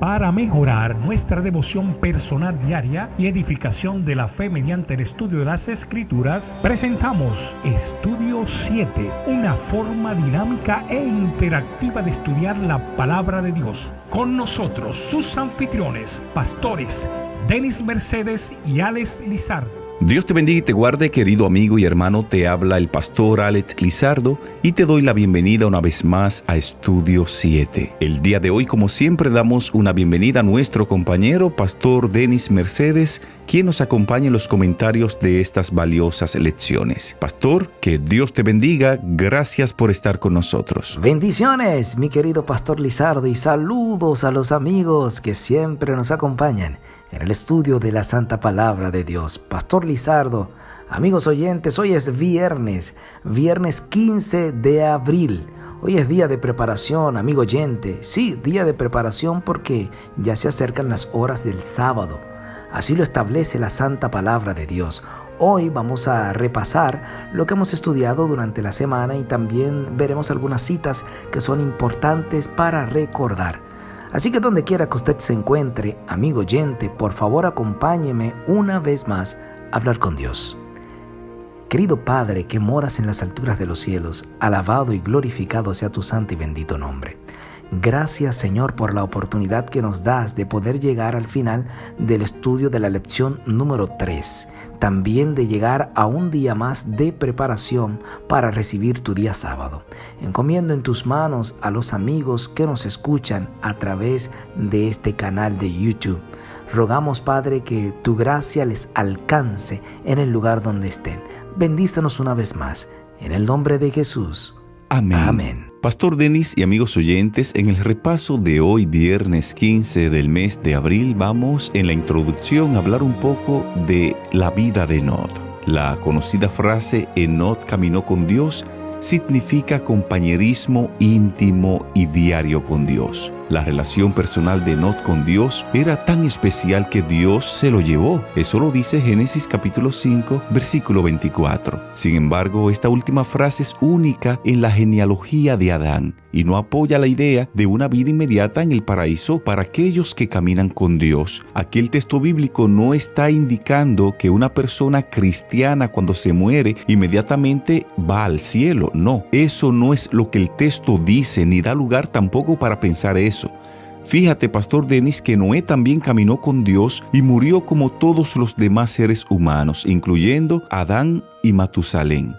Para mejorar nuestra devoción personal diaria y edificación de la fe mediante el estudio de las Escrituras, presentamos Estudio 7, una forma dinámica e interactiva de estudiar la Palabra de Dios. Con nosotros, sus anfitriones, pastores Denis Mercedes y Alex Lizardo. Dios te bendiga y te guarde, querido amigo y hermano. Te habla el pastor Alex Lizardo y te doy la bienvenida una vez más a Estudio 7. El día de hoy, como siempre, damos una bienvenida a nuestro compañero, pastor Denis Mercedes, quien nos acompaña en los comentarios de estas valiosas lecciones. Pastor, que Dios te bendiga. Gracias por estar con nosotros. Bendiciones, mi querido pastor Lizardo, y saludos a los amigos que siempre nos acompañan en el estudio de la Santa Palabra de Dios. Pastor Lizardo, amigos oyentes, hoy es viernes 15 de abril. Hoy es día de preparación, amigo oyente. Sí, día de preparación porque ya se acercan las horas del sábado. Así lo establece la Santa Palabra de Dios. Hoy vamos a repasar lo que hemos estudiado durante la semana y también veremos algunas citas que son importantes para recordar. Así que donde quiera que usted se encuentre, amigo oyente, por favor acompáñeme una vez más a hablar con Dios. Querido Padre que moras en las alturas de los cielos, alabado y glorificado sea tu santo y bendito nombre. Gracias, Señor, por la oportunidad que nos das de poder llegar al final del estudio de la lección número 3. También de llegar a un día más de preparación para recibir tu día sábado. Encomiendo en tus manos a los amigos que nos escuchan a través de este canal de YouTube. Rogamos, Padre, que tu gracia les alcance en el lugar donde estén. Bendícenos una vez más. En el nombre de Jesús. Amén. Amén. Pastor Denis y amigos oyentes, en el repaso de hoy, viernes 15 del mes de abril, vamos en la introducción a hablar un poco de la vida de Enoc. La conocida frase Enoc caminó con Dios significa compañerismo íntimo y diario con Dios. La relación personal de Enoc con Dios era tan especial que Dios se lo llevó. Eso lo dice Génesis capítulo 5, versículo 24. Sin embargo, esta última frase es única en la genealogía de Adán y no apoya la idea de una vida inmediata en el paraíso para aquellos que caminan con Dios. Aquí el texto bíblico no está indicando que una persona cristiana cuando se muere inmediatamente va al cielo. No, eso no es lo que el texto dice, ni da lugar tampoco para pensar eso. Fíjate, pastor Denis, que Noé también caminó con Dios y murió como todos los demás seres humanos, incluyendo Adán y Matusalén.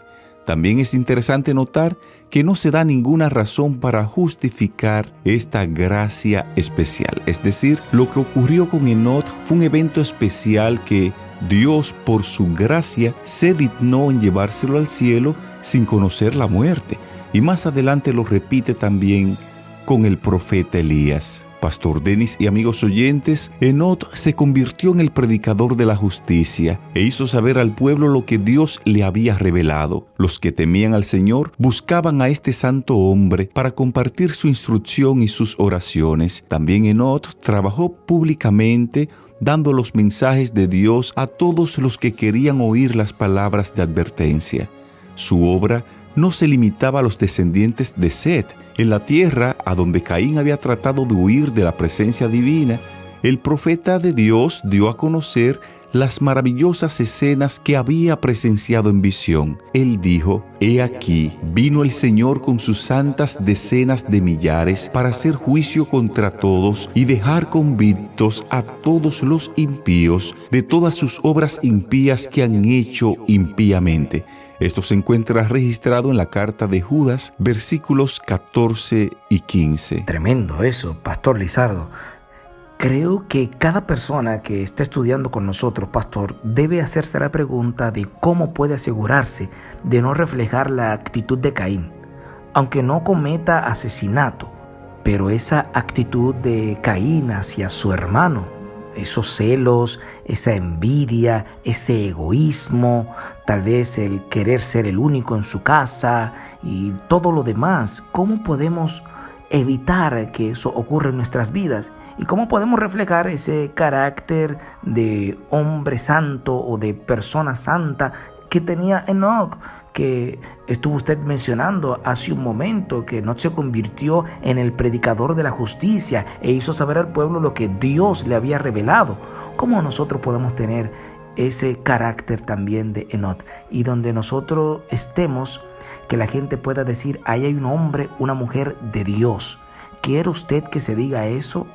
También es interesante notar que no se da ninguna razón para justificar esta gracia especial. Es decir, lo que ocurrió con Enoc fue un evento especial que Dios, por su gracia, se dignó en llevárselo al cielo sin conocer la muerte. Y más adelante lo repite también con el profeta Elías. Pastor Denis y amigos oyentes, Enoc se convirtió en el predicador de la justicia e hizo saber al pueblo lo que Dios le había revelado. Los que temían al Señor buscaban a este santo hombre para compartir su instrucción y sus oraciones. También Enoc trabajó públicamente dando los mensajes de Dios a todos los que querían oír las palabras de advertencia. Su obra no se limitaba a los descendientes de Set. En la tierra, a donde Caín había tratado de huir de la presencia divina, el profeta de Dios dio a conocer las maravillosas escenas que había presenciado en visión. Él dijo: «He aquí, vino el Señor con sus santas decenas de millares para hacer juicio contra todos y dejar convictos a todos los impíos de todas sus obras impías que han hecho impíamente». Esto se encuentra registrado en la carta de Judas, versículos 14 y 15. Tremendo eso, pastor Lizardo. Creo que cada persona que está estudiando con nosotros, pastor, debe hacerse la pregunta de cómo puede asegurarse de no reflejar la actitud de Caín, aunque no cometa asesinato, pero esa actitud de Caín hacia su hermano, esos celos, esa envidia, ese egoísmo, tal vez el querer ser el único en su casa y todo lo demás. ¿Cómo podemos evitar que eso ocurra en nuestras vidas? ¿Y cómo podemos reflejar ese carácter de hombre santo o de persona santa que tenía Enoc? que estuvo usted mencionando hace un momento, que Enoc se convirtió en el predicador de la justicia e hizo saber al pueblo lo que Dios le había revelado. ¿Cómo nosotros podemos tener ese carácter también de Enoc? Y donde nosotros estemos, que la gente pueda decir, ahí hay un hombre, una mujer de Dios. ¿Quiere usted que se diga eso?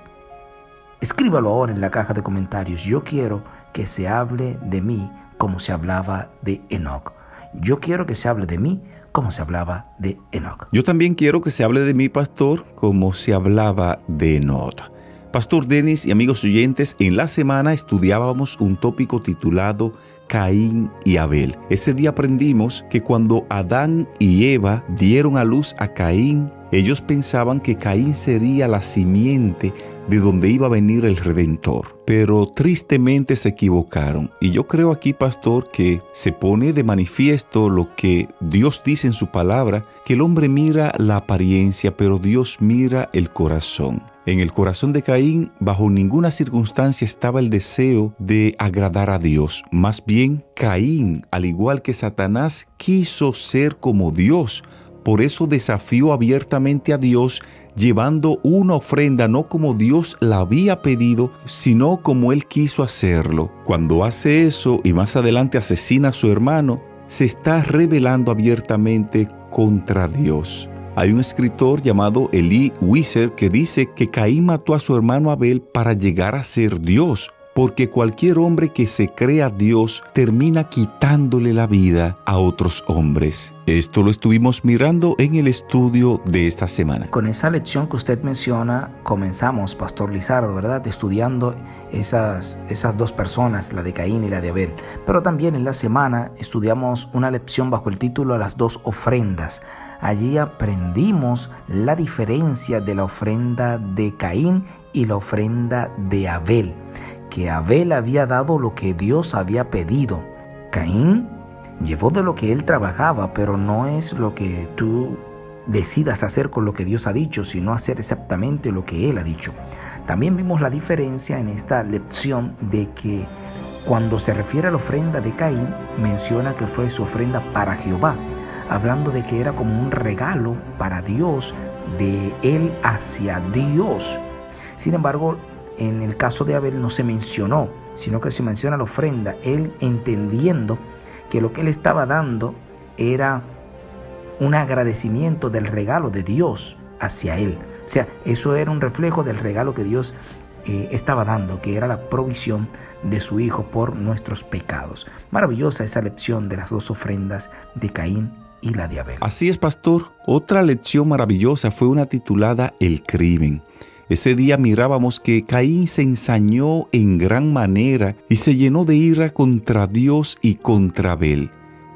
Escríbalo ahora en la caja de comentarios. Yo quiero que se hable de mí como se hablaba de Enoc. Yo quiero que se hable de mí como se hablaba de Enoc. Yo también quiero que se hable de mí, pastor, como se hablaba de Enoc. Pastor Denis y amigos oyentes, en la semana estudiábamos un tópico titulado Caín y Abel. Ese día aprendimos que cuando Adán y Eva dieron a luz a Caín, ellos pensaban que Caín sería la simiente de donde iba a venir el Redentor. Pero tristemente se equivocaron. Y yo creo aquí, pastor, que se pone de manifiesto lo que Dios dice en su palabra, que el hombre mira la apariencia, pero Dios mira el corazón. En el corazón de Caín, bajo ninguna circunstancia estaba el deseo de agradar a Dios. Más bien, Caín, al igual que Satanás, quiso ser como Dios. Por eso desafió abiertamente a Dios, llevando una ofrenda no como Dios la había pedido, sino como él quiso hacerlo. Cuando hace eso y más adelante asesina a su hermano, se está rebelando abiertamente contra Dios. Hay un escritor llamado Elie Wiesel que dice que Caín mató a su hermano Abel para llegar a ser Dios, porque cualquier hombre que se crea Dios termina quitándole la vida a otros hombres. Esto lo estuvimos mirando en el estudio de esta semana. Con esa lección que usted menciona, comenzamos, Pastor Lizardo, ¿verdad? Estudiando esas dos personas, la de Caín y la de Abel. Pero también en la semana estudiamos una lección bajo el título Las dos ofrendas. Allí aprendimos la diferencia de la ofrenda de Caín y la ofrenda de Abel. Que Abel había dado lo que Dios había pedido. Caín llevó de lo que él trabajaba, pero no es lo que tú decidas hacer con lo que Dios ha dicho, sino hacer exactamente lo que él ha dicho. También vimos la diferencia en esta lección de que cuando se refiere a la ofrenda de Caín, menciona que fue su ofrenda para Jehová, hablando de que era como un regalo para Dios, de él hacia Dios. Sin embargo, en el caso de Abel no se mencionó, sino que se menciona la ofrenda, él entendiendo que lo que él estaba dando era un agradecimiento del regalo de Dios hacia él. O sea, eso era un reflejo del regalo que Dios estaba dando, que era la provisión de su Hijo por nuestros pecados. Maravillosa esa lección de las dos ofrendas de Caín y la de Abel. Así es, pastor. Otra lección maravillosa fue una titulada El crimen. Ese día mirábamos que Caín se ensañó en gran manera y se llenó de ira contra Dios y contra Abel.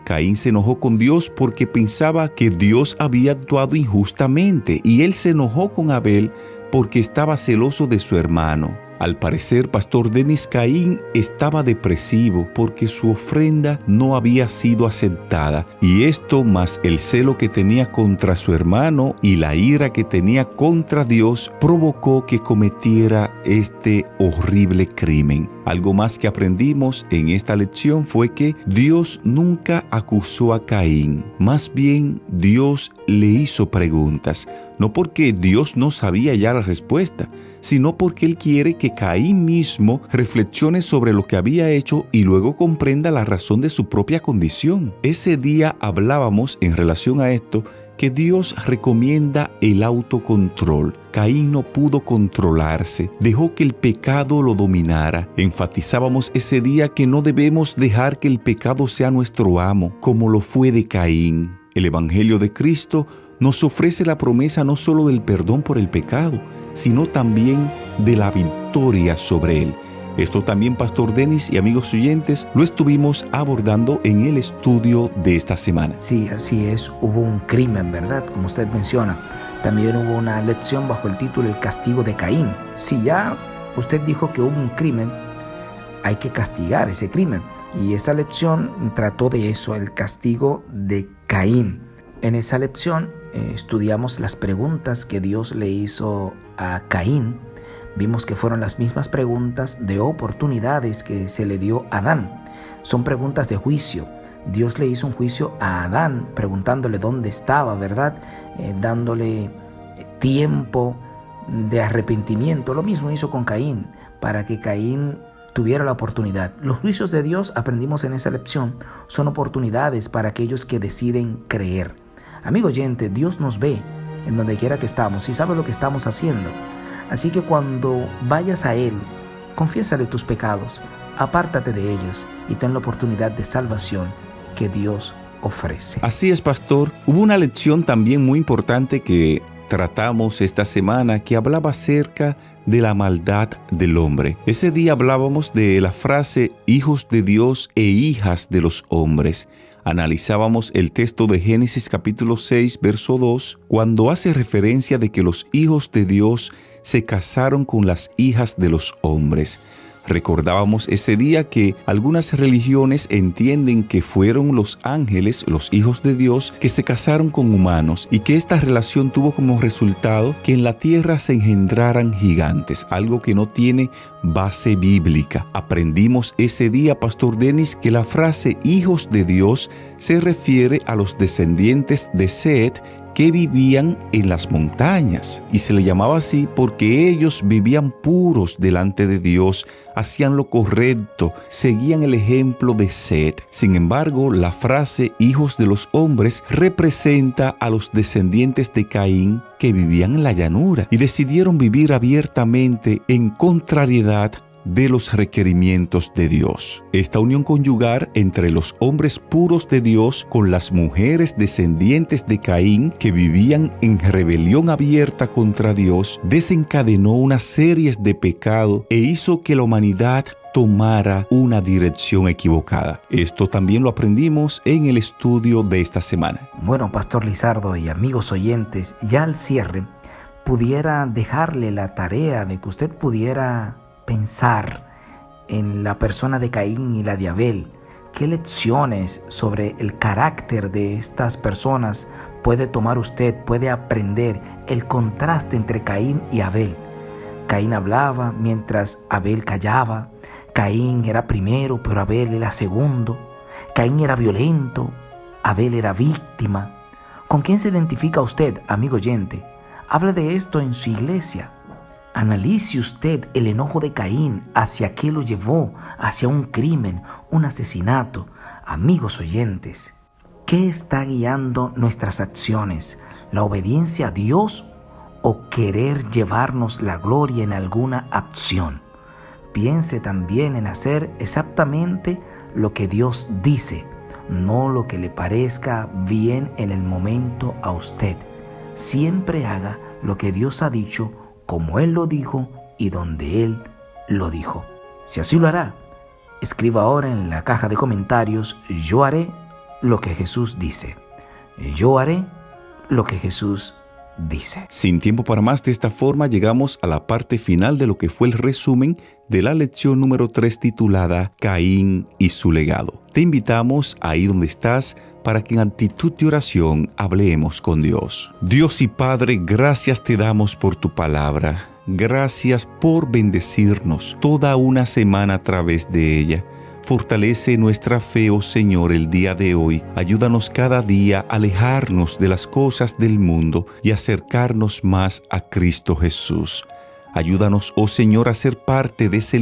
Caín se enojó con Dios porque pensaba que Dios había actuado injustamente y él se enojó con Abel porque estaba celoso de su hermano. Al parecer, Pastor Denis, Caín estaba depresivo porque su ofrenda no había sido aceptada, y esto más el celo que tenía contra su hermano y la ira que tenía contra Dios provocó que cometiera este horrible crimen. Algo más que aprendimos en esta lección fue que Dios nunca acusó a Caín, más bien Dios le hizo preguntas, no porque Dios no sabía ya la respuesta, sino porque Él quiere que Caín mismo reflexione sobre lo que había hecho y luego comprenda la razón de su propia condición. Ese día hablábamos en relación a esto que Dios recomienda el autocontrol. Caín no pudo controlarse, dejó que el pecado lo dominara. Enfatizábamos ese día que no debemos dejar que el pecado sea nuestro amo, como lo fue de Caín. El Evangelio de Cristo nos ofrece la promesa no solo del perdón por el pecado, sino también de la victoria sobre él. Esto también, Pastor Denis y amigos oyentes, lo estuvimos abordando en el estudio de esta semana. Sí, así es. Hubo un crimen, ¿verdad? Como usted menciona. También hubo una lección bajo el título El castigo de Caín. Si ya usted dijo que hubo un crimen, hay que castigar ese crimen. Y esa lección trató de eso, el castigo de Caín. En esa lección estudiamos las preguntas que Dios le hizo a Caín. Vimos que fueron las mismas preguntas de oportunidades que se le dio a Adán. Son preguntas de juicio. Dios le hizo un juicio a Adán, preguntándole dónde estaba, ¿verdad? Dándole tiempo de arrepentimiento. Lo mismo hizo con Caín, para que Caín tuviera la oportunidad. Los juicios de Dios, aprendimos en esa lección, son oportunidades para aquellos que deciden creer. Amigo oyente, Dios nos ve en donde quiera que estamos y sabe lo que estamos haciendo. Así que cuando vayas a Él, confiésale tus pecados, apártate de ellos y ten la oportunidad de salvación que Dios ofrece. Así es, pastor. Hubo una lección también muy importante que tratamos esta semana que hablaba acerca de la maldad del hombre. Ese día hablábamos de la frase hijos de Dios e hijas de los hombres. Analizábamos el texto de Génesis capítulo 6, verso 2, cuando hace referencia de que los hijos de Dios se casaron con las hijas de los hombres. Recordábamos ese día que algunas religiones entienden que fueron los ángeles, los hijos de Dios, que se casaron con humanos y que esta relación tuvo como resultado que en la tierra se engendraran gigantes, algo que no tiene base bíblica. Aprendimos ese día, Pastor Denis, que la frase hijos de Dios se refiere a los descendientes de Set que vivían en las montañas, y se le llamaba así porque ellos vivían puros delante de Dios, hacían lo correcto, seguían el ejemplo de Set. Sin embargo, la frase hijos de los hombres representa a los descendientes de Caín que vivían en la llanura y decidieron vivir abiertamente en contrariedad de los requerimientos de Dios. Esta unión conyugal entre los hombres puros de Dios con las mujeres descendientes de Caín que vivían en rebelión abierta contra Dios desencadenó una serie de pecados e hizo que la humanidad tomara una dirección equivocada. Esto también lo aprendimos en el estudio de esta semana. Bueno, Pastor Lizardo y amigos oyentes, ya al cierre, pudiera dejarle la tarea de que usted pudiera pensar en la persona de Caín y la de Abel. ¿Qué lecciones sobre el carácter de estas personas puede tomar usted, puede aprender el contraste entre Caín y Abel? Caín hablaba mientras Abel callaba. Caín era primero, pero Abel era segundo. Caín era violento, Abel era víctima. ¿Con quién se identifica usted, amigo oyente? Hable de esto en su iglesia. Analice usted el enojo de Caín, hacia qué lo llevó, hacia un crimen, un asesinato. Amigos oyentes, ¿qué está guiando nuestras acciones? ¿La obediencia a Dios o querer llevarnos la gloria en alguna acción? Piense también en hacer exactamente lo que Dios dice, no lo que le parezca bien en el momento a usted. Siempre haga lo que Dios ha dicho, como Él lo dijo y donde Él lo dijo. Si así lo hará, escriba ahora en la caja de comentarios: yo haré lo que Jesús dice. Yo haré lo que Jesús dice. Sin tiempo para más, de esta forma llegamos a la parte final de lo que fue el resumen de la lección número 3 titulada Caín y su legado. Te invitamos ahí donde estás para que en actitud de oración hablemos con Dios. Dios y Padre, gracias te damos por tu palabra. Gracias por bendecirnos toda una semana a través de ella. Fortalece nuestra fe, oh Señor, el día de hoy. Ayúdanos cada día a alejarnos de las cosas del mundo y acercarnos más a Cristo Jesús. Ayúdanos, oh Señor, a ser parte de ese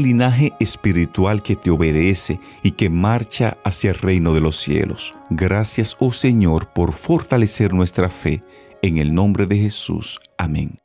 linaje espiritual que te obedece y que marcha hacia el reino de los cielos. Gracias, oh Señor, por fortalecer nuestra fe. En el nombre de Jesús. Amén.